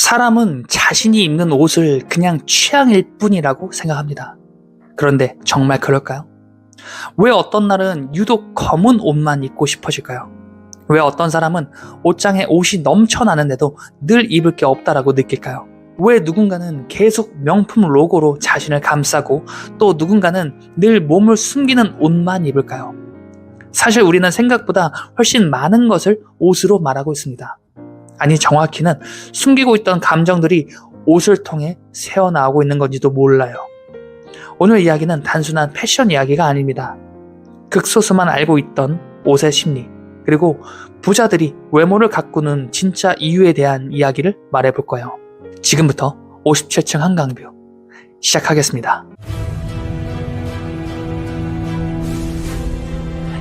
사람은 자신이 입는 옷을 그냥 취향일 뿐이라고 생각합니다. 그런데 정말 그럴까요? 왜 어떤 날은 유독 검은 옷만 입고 싶어질까요? 왜 어떤 사람은 옷장에 옷이 넘쳐나는데도 늘 입을 게 없다라고 느낄까요? 왜 누군가는 계속 명품 로고로 자신을 감싸고 또 누군가는 늘 몸을 숨기는 옷만 입을까요? 사실 우리는 생각보다 훨씬 많은 것을 옷으로 말하고 있습니다. 아니, 정확히는 숨기고 있던 감정들이 옷을 통해 새어나오고 있는 건지도 몰라요. 오늘 이야기는 단순한 패션 이야기가 아닙니다. 극소수만 알고 있던 옷의 심리, 그리고 부자들이 외모를 가꾸는 진짜 이유에 대한 이야기를 말해볼 거예요. 지금부터 57층 한강뷰 시작하겠습니다.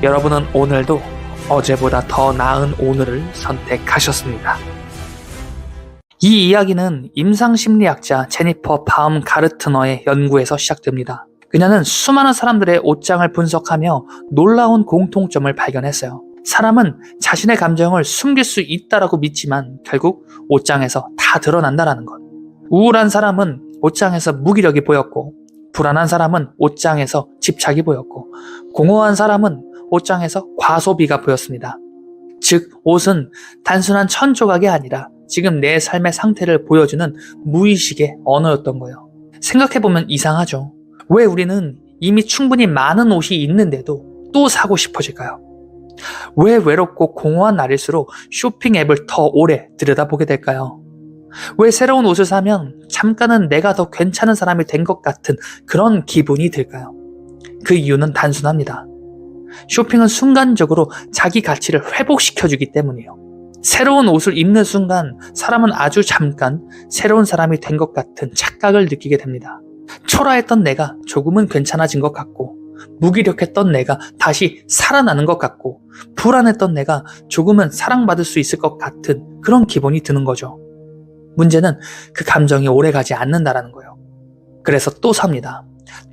여러분은 오늘도 어제보다 더 나은 오늘을 선택하셨습니다. 이 이야기는 임상심리학자 제니퍼 바움가르트너의 연구에서 시작됩니다. 그녀는 수많은 사람들의 옷장을 분석하며 놀라운 공통점을 발견했어요. 사람은 자신의 감정을 숨길 수 있다라고 믿지만 결국 옷장에서 다 드러난다라는 것. 우울한 사람은 옷장에서 무기력이 보였고, 불안한 사람은 옷장에서 집착이 보였고, 공허한 사람은 옷장에서 과소비가 보였습니다. 즉, 옷은 단순한 천조각이 아니라 지금 내 삶의 상태를 보여주는 무의식의 언어였던 거예요. 생각해보면 이상하죠. 왜 우리는 이미 충분히 많은 옷이 있는데도 또 사고 싶어질까요? 왜 외롭고 공허한 날일수록 쇼핑 앱을 더 오래 들여다보게 될까요? 왜 새로운 옷을 사면 잠깐은 내가 더 괜찮은 사람이 된 것 같은 그런 기분이 들까요? 그 이유는 단순합니다. 쇼핑은 순간적으로 자기 가치를 회복시켜주기 때문이에요. 새로운 옷을 입는 순간 사람은 아주 잠깐 새로운 사람이 된 것 같은 착각을 느끼게 됩니다. 초라했던 내가 조금은 괜찮아진 것 같고, 무기력했던 내가 다시 살아나는 것 같고, 불안했던 내가 조금은 사랑받을 수 있을 것 같은 그런 기분이 드는 거죠. 문제는 그 감정이 오래가지 않는다라는 거예요. 그래서 또 삽니다.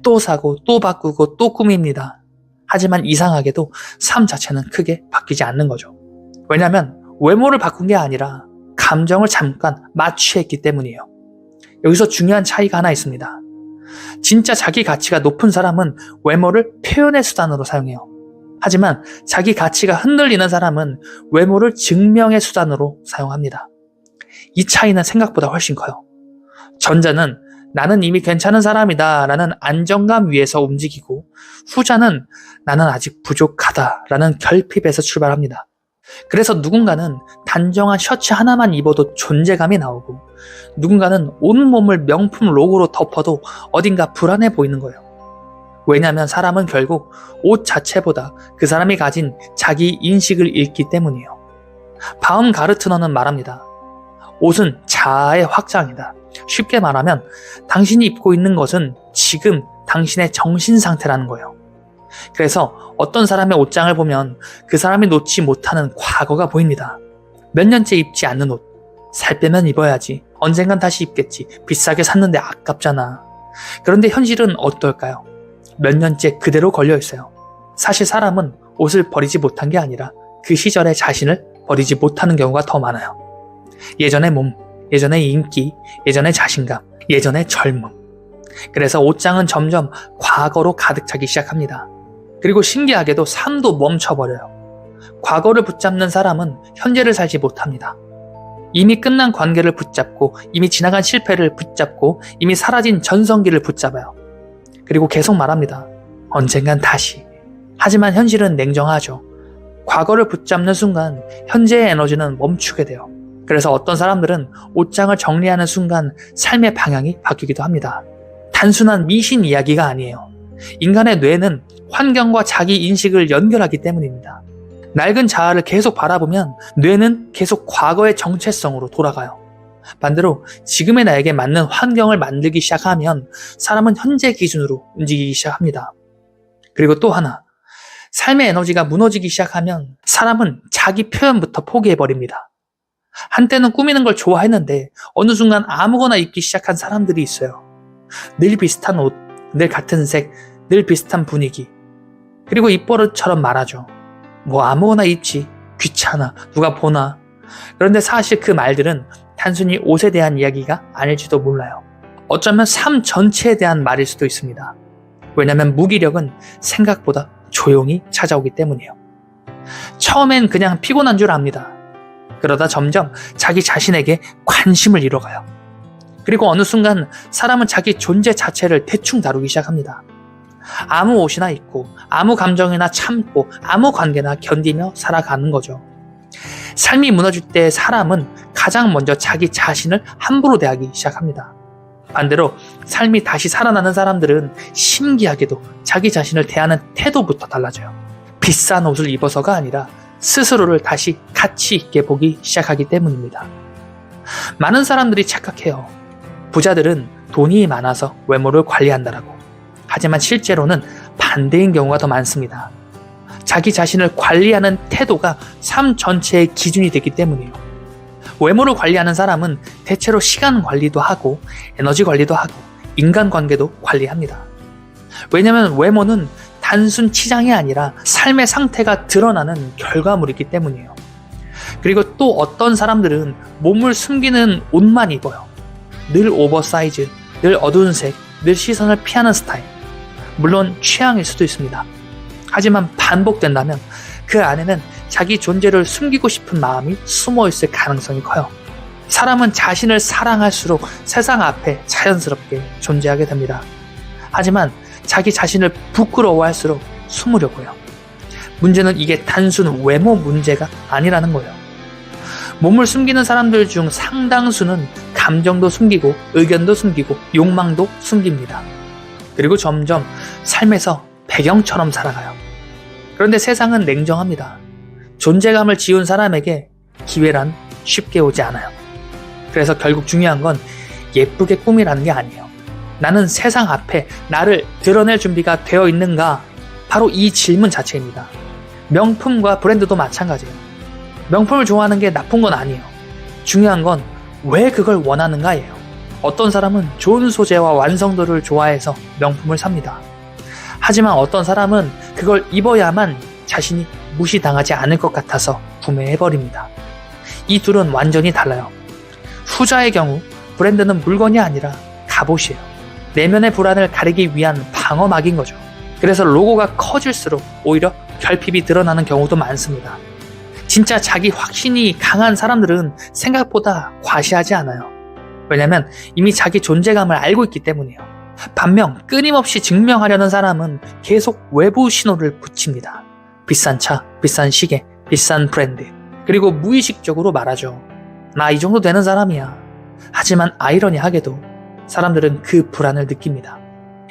또 사고 또 바꾸고 또 꾸밉니다. 하지만 이상하게도 삶 자체는 크게 바뀌지 않는 거죠. 왜냐하면 외모를 바꾼 게 아니라 감정을 잠깐 마취했기 때문이에요. 여기서 중요한 차이가 하나 있습니다. 진짜 자기 가치가 높은 사람은 외모를 표현의 수단으로 사용해요. 하지만 자기 가치가 흔들리는 사람은 외모를 증명의 수단으로 사용합니다. 이 차이는 생각보다 훨씬 커요. 전자는 나는 이미 괜찮은 사람이다 라는 안정감 위에서 움직이고, 후자는 나는 아직 부족하다 라는 결핍에서 출발합니다. 그래서 누군가는 단정한 셔츠 하나만 입어도 존재감이 나오고, 누군가는 온몸을 명품 로고로 덮어도 어딘가 불안해 보이는 거예요. 왜냐하면 사람은 결국 옷 자체보다 그 사람이 가진 자기 인식을 읽기 때문이에요. 바움가르트너는 말합니다. 옷은 자아의 확장이다. 쉽게 말하면 당신이 입고 있는 것은 지금 당신의 정신 상태라는 거예요. 그래서 어떤 사람의 옷장을 보면 그 사람이 놓지 못하는 과거가 보입니다. 몇 년째 입지 않는 옷, 살 빼면 입어야지, 언젠간 다시 입겠지, 비싸게 샀는데 아깝잖아. 그런데 현실은 어떨까요? 몇 년째 그대로 걸려있어요. 사실 사람은 옷을 버리지 못한 게 아니라 그 시절의 자신을 버리지 못하는 경우가 더 많아요. 예전의 몸, 예전의 인기, 예전의 자신감, 예전의 젊음. 그래서 옷장은 점점 과거로 가득 차기 시작합니다. 그리고 신기하게도 삶도 멈춰버려요. 과거를 붙잡는 사람은 현재를 살지 못합니다. 이미 끝난 관계를 붙잡고, 이미 지나간 실패를 붙잡고, 이미 사라진 전성기를 붙잡아요. 그리고 계속 말합니다. 언젠간 다시. 하지만 현실은 냉정하죠. 과거를 붙잡는 순간 현재의 에너지는 멈추게 돼요. 그래서 어떤 사람들은 옷장을 정리하는 순간 삶의 방향이 바뀌기도 합니다. 단순한 미신 이야기가 아니에요. 인간의 뇌는 환경과 자기 인식을 연결하기 때문입니다. 낡은 자아를 계속 바라보면 뇌는 계속 과거의 정체성으로 돌아가요. 반대로 지금의 나에게 맞는 환경을 만들기 시작하면 사람은 현재 기준으로 움직이기 시작합니다. 그리고 또 하나, 삶의 에너지가 무너지기 시작하면 사람은 자기 표현부터 포기해버립니다. 한때는 꾸미는 걸 좋아했는데 어느 순간 아무거나 입기 시작한 사람들이 있어요. 늘 비슷한 옷, 늘 같은 색, 늘 비슷한 분위기. 그리고 입버릇처럼 말하죠. 뭐 아무거나 입지, 귀찮아, 누가 보나. 그런데 사실 그 말들은 단순히 옷에 대한 이야기가 아닐지도 몰라요. 어쩌면 삶 전체에 대한 말일 수도 있습니다. 왜냐면 무기력은 생각보다 조용히 찾아오기 때문이에요. 처음엔 그냥 피곤한 줄 압니다. 그러다 점점 자기 자신에게 관심을 잃어가요. 그리고 어느 순간 사람은 자기 존재 자체를 대충 다루기 시작합니다. 아무 옷이나 입고 아무 감정이나 참고 아무 관계나 견디며 살아가는 거죠. 삶이 무너질 때 사람은 가장 먼저 자기 자신을 함부로 대하기 시작합니다. 반대로 삶이 다시 살아나는 사람들은 신기하게도 자기 자신을 대하는 태도부터 달라져요. 비싼 옷을 입어서가 아니라 스스로를 다시 가치 있게 보기 시작하기 때문입니다. 많은 사람들이 착각해요. 부자들은 돈이 많아서 외모를 관리한다라고. 하지만 실제로는 반대인 경우가 더 많습니다. 자기 자신을 관리하는 태도가 삶 전체의 기준이 되기 때문이에요. 외모를 관리하는 사람은 대체로 시간 관리도 하고 에너지 관리도 하고 인간관계도 관리합니다. 왜냐하면 외모는 단순 치장이 아니라 삶의 상태가 드러나는 결과물이기 때문이에요. 그리고 또 어떤 사람들은 몸을 숨기는 옷만 입어요. 늘 오버사이즈, 늘 어두운 색, 늘 시선을 피하는 스타일. 물론 취향일 수도 있습니다. 하지만 반복된다면 그 안에는 자기 존재를 숨기고 싶은 마음이 숨어 있을 가능성이 커요. 사람은 자신을 사랑할수록 세상 앞에 자연스럽게 존재하게 됩니다. 하지만 자기 자신을 부끄러워할수록 숨으려고 해요. 문제는 이게 단순 외모 문제가 아니라는 거예요. 몸을 숨기는 사람들 중 상당수는 감정도 숨기고 의견도 숨기고 욕망도 숨깁니다. 그리고 점점 삶에서 배경처럼 살아가요. 그런데 세상은 냉정합니다. 존재감을 지운 사람에게 기회란 쉽게 오지 않아요. 그래서 결국 중요한 건 예쁘게 꾸미라는 게 아니에요. 나는 세상 앞에 나를 드러낼 준비가 되어 있는가? 바로 이 질문 자체입니다. 명품과 브랜드도 마찬가지예요. 명품을 좋아하는 게 나쁜 건 아니에요. 중요한 건 왜 그걸 원하는가예요. 어떤 사람은 좋은 소재와 완성도를 좋아해서 명품을 삽니다. 하지만 어떤 사람은 그걸 입어야만 자신이 무시당하지 않을 것 같아서 구매해버립니다. 이 둘은 완전히 달라요. 후자의 경우 브랜드는 물건이 아니라 갑옷이에요. 내면의 불안을 가리기 위한 방어막인 거죠. 그래서 로고가 커질수록 오히려 결핍이 드러나는 경우도 많습니다. 진짜 자기 확신이 강한 사람들은 생각보다 과시하지 않아요. 왜냐면 이미 자기 존재감을 알고 있기 때문이에요. 반면 끊임없이 증명하려는 사람은 계속 외부 신호를 붙입니다. 비싼 차, 비싼 시계, 비싼 브랜드. 그리고 무의식적으로 말하죠. 나 이 정도 되는 사람이야. 하지만 아이러니하게도 사람들은 그 불안을 느낍니다.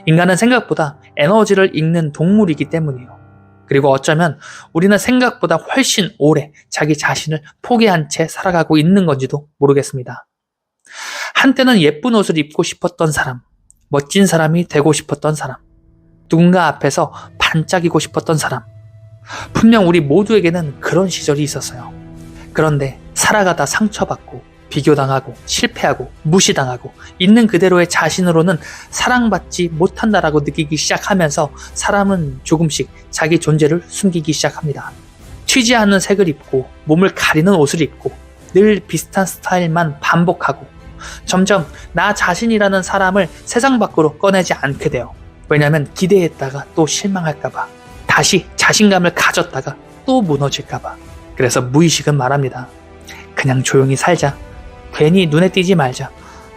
인간은 생각보다 에너지를 읽는 동물이기 때문이에요. 그리고 어쩌면 우리는 생각보다 훨씬 오래 자기 자신을 포기한 채 살아가고 있는 건지도 모르겠습니다. 한때는 예쁜 옷을 입고 싶었던 사람, 멋진 사람이 되고 싶었던 사람, 누군가 앞에서 반짝이고 싶었던 사람. 분명 우리 모두에게는 그런 시절이 있었어요. 그런데 살아가다 상처받고 비교당하고 실패하고 무시당하고 있는 그대로의 자신으로는 사랑받지 못한다라고 느끼기 시작하면서 사람은 조금씩 자기 존재를 숨기기 시작합니다. 튀지 않는 색을 입고 몸을 가리는 옷을 입고 늘 비슷한 스타일만 반복하고 점점 나 자신이라는 사람을 세상 밖으로 꺼내지 않게 돼요. 왜냐하면 기대했다가 또 실망할까봐, 다시 자신감을 가졌다가 또 무너질까봐. 그래서 무의식은 말합니다. 그냥 조용히 살자. 괜히 눈에 띄지 말자.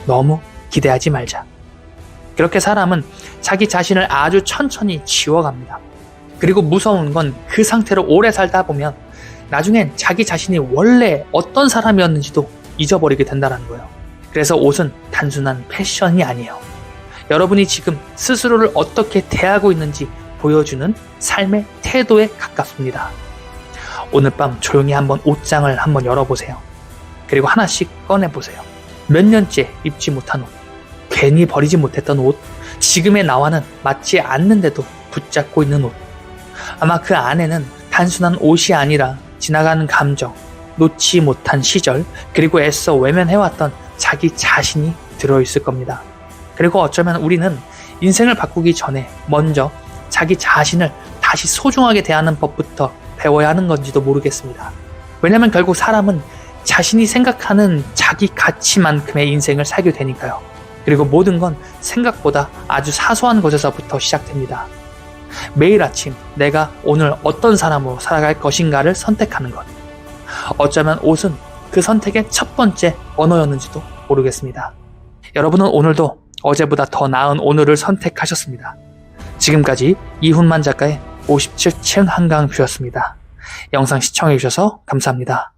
너무 기대하지 말자. 그렇게 사람은 자기 자신을 아주 천천히 지워갑니다. 그리고 무서운 건 그 상태로 오래 살다 보면 나중엔 자기 자신이 원래 어떤 사람이었는지도 잊어버리게 된다는 거예요. 그래서 옷은 단순한 패션이 아니에요. 여러분이 지금 스스로를 어떻게 대하고 있는지 보여주는 삶의 태도에 가깝습니다. 오늘 밤 조용히 한번 옷장을 한번 열어보세요. 그리고 하나씩 꺼내보세요. 몇 년째 입지 못한 옷, 괜히 버리지 못했던 옷, 지금의 나와는 맞지 않는데도 붙잡고 있는 옷. 아마 그 안에는 단순한 옷이 아니라 지나가는 감정, 놓지 못한 시절, 그리고 애써 외면해왔던 자기 자신이 들어있을 겁니다. 그리고 어쩌면 우리는 인생을 바꾸기 전에 먼저 자기 자신을 다시 소중하게 대하는 법부터 배워야 하는 건지도 모르겠습니다. 왜냐면 결국 사람은 자신이 생각하는 자기 가치만큼의 인생을 살게 되니까요. 그리고 모든 건 생각보다 아주 사소한 것에서부터 시작됩니다. 매일 아침 내가 오늘 어떤 사람으로 살아갈 것인가를 선택하는 것. 어쩌면 옷은 그 선택의 첫 번째 언어였는지도 모르겠습니다. 여러분은 오늘도 어제보다 더 나은 오늘을 선택하셨습니다. 지금까지 이훈만 작가의 57층 한강뷰였습니다. 영상 시청해주셔서 감사합니다.